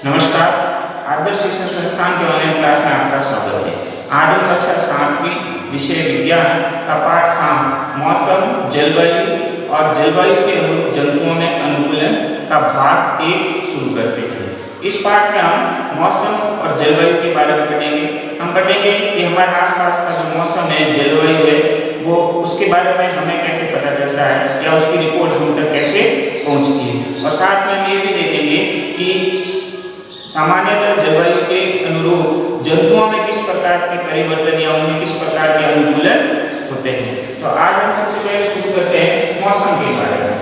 नमस्कार। आदर्श शिक्षण संस्थान के ऑनलाइन क्लास में आपका स्वागत है। आज हम कक्षा 7वीं विषय विज्ञान का पाठ 7 मौसम, जलवायु और जलवायु के अनुरूप जंतुओं में अनुकूलन का भाग 1 शुरू करते हैं। इस पाठ में हम मौसम और जलवायु के बारे में पढ़ेंगे। हम पढ़ेंगे कि हमारे आसपास का जो मौसम है, जलवायु है, वो उसके बारे में हमें कैसे पता चलता है या उसकी रिपोर्ट हम तक कैसे पहुँचती है। और साथ में हम ये भी देखेंगे कि सामान्यतः जलवायु के अनुरूप जंतुओं में किस प्रकार के परिवर्तन या उनमें किस प्रकार के अनुकूलन होते हैं। तो आज हम सबसे पहले शुरू करते हैं मौसम के बारे में।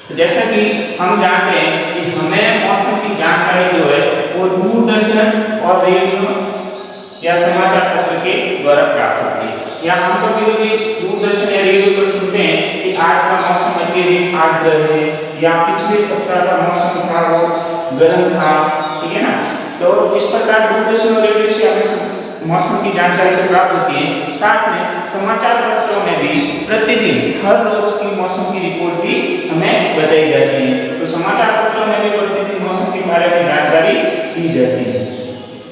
तो जैसा कि हम जानते हैं कि हमें मौसम की जानकारी जो है वो दूरदर्शन और रेडियो या समाचार पत्र के द्वारा प्राप्त होती है। या हम कभी दूरदर्शन या रेडियो पर सुनते हैं कि आज का मौसम अत्यधिक आर्द्र है या पिछले सप्ताह का मौसम था वो गर्म था, ठीक है ना। तो इस प्रकार दूरदर्शन और रेडियो से हमें मौसम की जानकारी तो प्राप्त होती है। साथ में समाचार पत्रों में भी प्रतिदिन हर रोज की मौसम की रिपोर्ट भी हमें बताई जाती है। तो समाचार पत्रों में भी प्रतिदिन मौसम के बारे में जानकारी दी जाती है।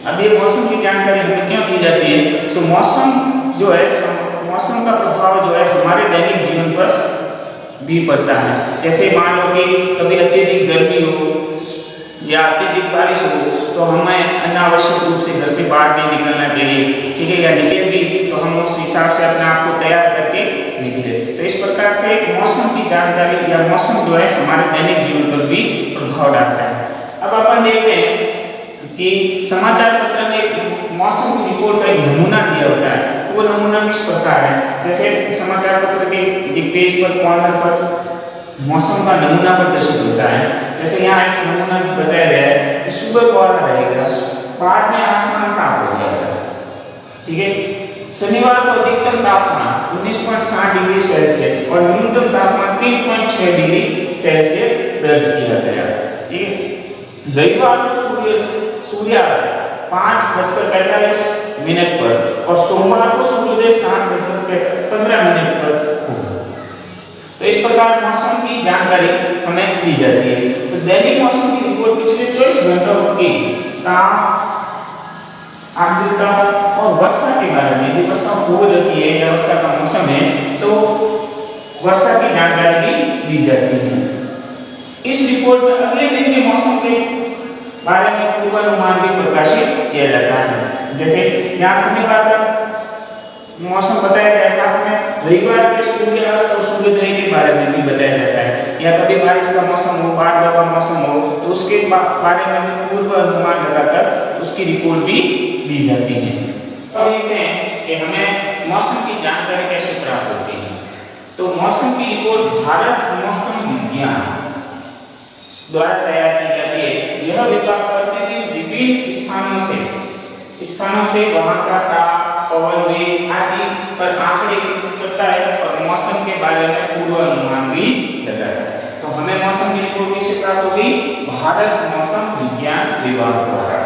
अब ये मौसम की जानकारी हमें क्यों दी जाती है? तो मौसम जो है, मौसम का प्रभाव जो है हमारे दैनिक जीवन पर भी पड़ता है। जैसे मान लो कि कभी अत्यधिक गर्मी हो या अत्यधिक बारिश हो तो हमें अनावश्यक रूप से घर से बाहर नहीं निकलना चाहिए, ठीक है। या निकले भी तो हम उस हिसाब से अपने आप को तैयार करके निकले। तो इस प्रकार से मौसम की जानकारी या मौसम जो है हमारे दैनिक जीवन पर भी प्रभाव डालता है। अब अपन देखते हैं कि समाचार पत्र में मौसम की रिपोर्ट का एक नमूना दिया होता है। तो वो नमूना किस प्रकार है? जैसे समाचार पत्र के एक पेज पर कॉर्नर पर मौसम का नमूना प्रदर्शित होता है। जैसे यहाँ एक नमूना बताया गया है कि सुबह कोहरा रहेगा, बाद में आसमान साफ हो जाएगा, ठीक है। शनिवार को अधिकतम तापमान 19.7 डिग्री सेल्सियस और न्यूनतम तापमान 3.6 डिग्री सेल्सियस दर्ज किया गया, ठीक है। रविवार को सूर्यास्त 5:45 पर और सोमवार को सूर्योदय 7:15 पर होगा। तो इस प्रकार मौसम की जानकारी हमें दी जाती है। तो दैनिक मौसम की रिपोर्ट पिछले 24 घंटों की ताप, आर्द्रता और वर्षा के बारे में, यदि वर्षा हो रही है या वर्षा का मौसम है तो वर्षा की जानकारी भी दी जाती है। इस रिपोर्ट में अगले दिन के मौसम के बारे में पूर्वानुमान भी प्रकाशित किया जाता है। जैसे यहाँ शनिवार का मौसम बताया गया, साथ में रविवार के सूर्यास्त और सूर्योदय के बारे में भी बताया जाता है। या कभी बारिश का मौसम हो, बाढ़ का मौसम हो तो उसके बारे में भी पूर्व अनुमान लगाकर उसकी रिपोर्ट भी दी जाती है। अब देखते हैं कि हमें मौसम की जानकारी कैसे प्राप्त होती है। तो मौसम की रिपोर्ट भारत मौसम विज्ञान द्वारा तैयार की जाती है। यह विभाग प्रतिदिन विभिन्न स्थानों से वहां का ताप, पवन वेग आदि पर आंकड़े करता है और मौसम के बारे में पूर्वानुमान भी लगाता है। तो हमें मौसम की रिपोर्ट किससे प्राप्त होगी? भारत मौसम विज्ञान विभाग द्वारा।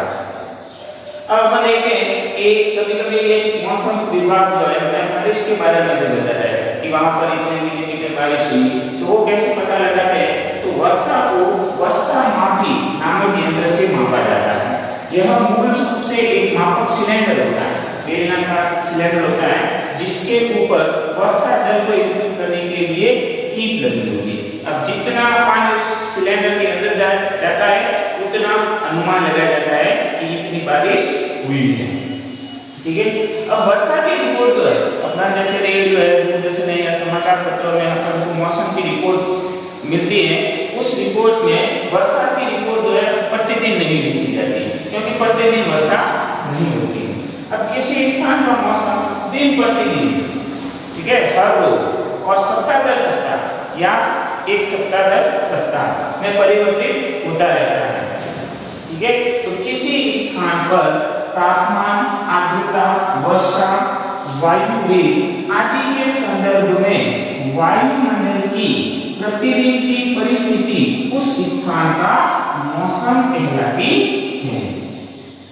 अब अपन देखते हैं कि कभी-कभी ये मौसम विभाग जो है बारिश के बारे में भी बताता है कि वहां पर इतने मिलीमीटर बारिश हुई। तो वो कैसे पता लगाते हैं? तो वर्षा को वर्षा मापी नामक यंत्र से मापा जाता है। यह मूल रूप से एक मापक सिलेंडर होता है, बेलना का सिलेंडर होता है, जिसके ऊपर वर्षा जल को एकत्रित करने के लिए हीट लगी होगी। अब जितना पानी उस सिलेंडर के अंदर जाता है उतना अनुमान लगाया जाता है कि इतनी बारिश हुई है, ठीक है। अब वर्षा की रिपोर्ट जो है अपना जैसे रेडियो है, दूरदर्शन है या समाचार पत्रों में हमको मौसम की रिपोर्ट मिलती है। उस रिपोर्ट में वर्षा की रिपोर्ट जो है प्रतिदिन नहीं लिखी जाती क्योंकि प्रतिदिन वर्षा नहीं होती। अब किसी स्थान का मौसम दिन प्रतिदिन, ठीक है, हर रोज और सप्ताह दर सप्ताह या एक सप्ताह दर सप्ताह में परिवर्तित होता रहता है, ठीक है। तो किसी स्थान पर तापमान, आर्द्रता, वर्षा, वायु वेग आदि के संदर्भ में वायुमंडल की प्रतिदिन की परिस्थिति उस स्थान का मौसम कहलाती है,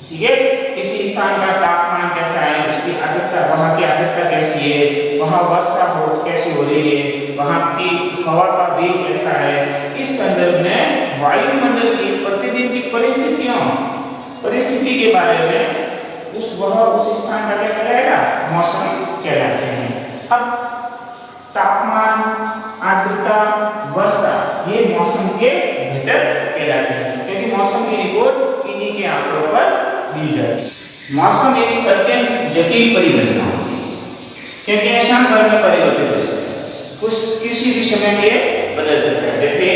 ठीक है। किसी स्थान का तापमान कैसा है, उसकी आर्द्रता, वहाँ की आर्द्रता कैसी है, वहाँ वर्षा कैसी हो रही है, वहाँ की हवा का वेग कैसा है, इस संदर्भ में वायुमंडल की प्रतिदिन प्रतिदिन की परिस्थिति के बारे में उस स्थान का क्या कहलाएगा, मौसम कहलाते हैं। अब तापमान, आर्द्रता, वर्षा ये मौसम के घटक कहलाते हैं, क्योंकि मौसम की रिपोर्ट इन्हीं के आंकड़ों पर दी जाती है। मौसम एक अत्यंत जटिल परिघटना होती है, क्योंकि क्षण भर में परिवर्तित हो सकता है, कुछ किसी भी समय में बदल सकता है। जैसे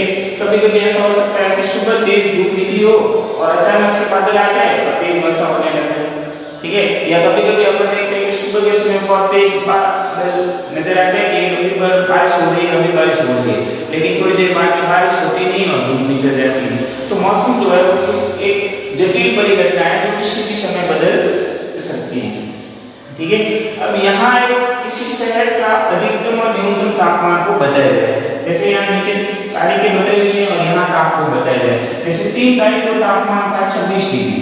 कभी-कभी ऐसा हो सकता है कि सुबह तेज धूप निकली हो और अचानक से बादल आ जाए और तेज वर्षा होने लगे, ठीक है। या कभी-कभी अपन देखते हैं कि सुबह के समय बहुत तेज बादल नजर आते हैं कि अभी बारिश हो रही है, अभी बारिश हो रही है, लेकिन थोड़ी देर बाद में बारिश होती नहीं और धूप निकल जाती है। तो मौसम जो है वो एक जटिल परिघटना है जो किसी भी समय बदल सकती है, ठीक है। अब यहाँ किसी शहर का अधिकतम और न्यूनतम तापमान को बताया जाए, जैसे यहाँ नीचे तारीखें बताई हुई है और यहाँ तापमान बताया जाए। जैसे 3 तारीख को तापमान था 26 डिग्री,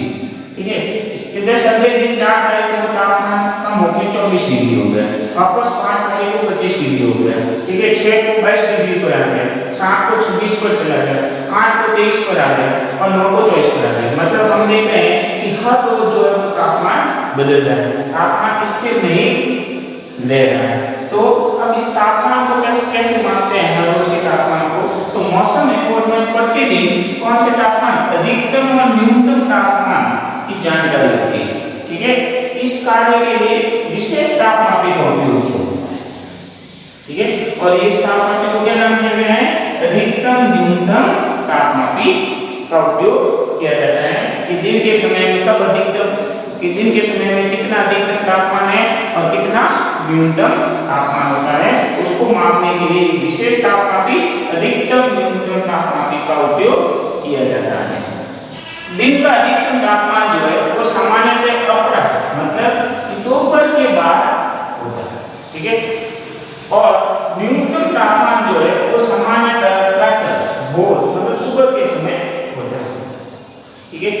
ठीक है। इसके जस्ट अगले दिन 4 तारीख को तापमान कम होकर 24 डिग्री हो गया, वापस 5 तारीख को 25 डिग्री हो गया, ठीक है। 6 को 22 डिग्री पर आ गया, 7 को 26 पर चला गया, 8 को 23 पर आ गया और 9 को 24 पर आ गया। मतलब हम देख रहे हैं कि हर रोज जो है वो तापमान बदल रहा है, तापमान स्थिर नहीं ले रहा है। तो अब इस तापमान को कैसे मापते हैं, हर रोज के तापमान को? तो मौसम रिपोर्ट में प्रतिदिन कौन से तापमान, अधिकतम और न्यूनतम तापमान की जानकारी होती है, ठीक है। इस कार्य के लिए विशेष तापमापी का उपयोग होता है, ठीक है। और इस तापमापी को क्या नाम दिया गया है, अधिकतम न्यूनतम तापमापी का उपयोग किया जाता है कि दिन के समय में कब अधिकतम, कि दिन के समय में कितना अधिकतम तापमान है और कितना न्यूनतम तापमान होता है, उसको मापने के लिए विशेष तापमापी अधिकतम न्यूनतम तापमापी का उपयोग किया जाता है। दिन का अधिकतम तापमान जो है वो सामान्यतः अपराह मतलब दोपहर के बाद होता है, ठीक है। और न्यूनतम तापमान जो है वो सामान्यतः प्रातः भोर मतलब सुबह के समय होता है, ठीक है।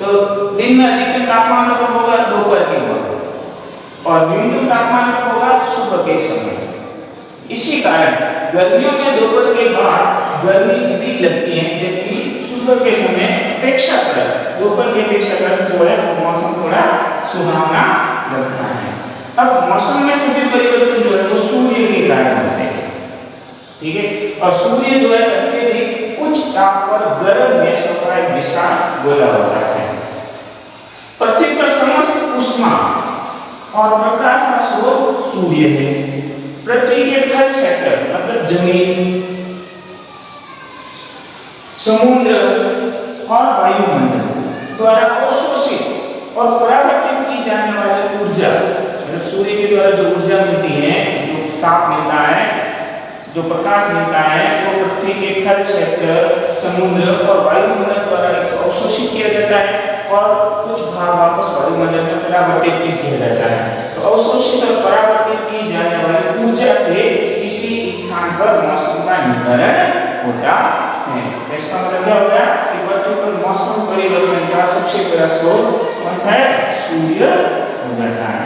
तो दिन में अधिकतम तापमान कब होगा, दोपहर के बाद, और न्यूनतम तापमान कब होगा, सुबह के समय। इसी कारण गर्मियों में दोपहर के बाद गर्मी अधिक लगती है, जबकि सुबह के समय अपेक्षाकृत दोपहर की अपेक्षाकृत जो है वो मौसम थोड़ा सुहावना लगता है। अब मौसम में सभी परिवर्तन जो है वो सूर्य के कारण होते हैं, ठीक है। और सूर्य जो है अत्यधिक उच्च ताप पर गर्म गैसों का एक विशाल गोला होता है। पृथ्वी पर समस्त ऊष्मा और प्रकाश का स्रोत सूर्य है। पृथ्वी के थल क्षेत्र मतलब जमीन, समुद्र और वायुमंडल द्वारा अवशोषित और परावर्तित की जाने वाली ऊर्जा, मतलब सूर्य के द्वारा जो ऊर्जा मिलती है, जो ताप मिलता है, जो प्रकाश मिलता है, वो पृथ्वी के थल क्षेत्र, समुद्र और वायुमंडल द्वारा अवशोषित किया जाता है और कुछ भाग वापस वायुमंडल में परावर्तित किया जाता है। तो अवशोषित और परावर्तित की जाने वाली ऊर्जा से किसी स्थान पर मौसम का निर्धारण होता है। इसका मतलब क्या हो गया कि पृथ्वी पर मौसम परिवर्तन का सबसे बड़ा स्रोत कौन सा है, सूर्य हो जाता है।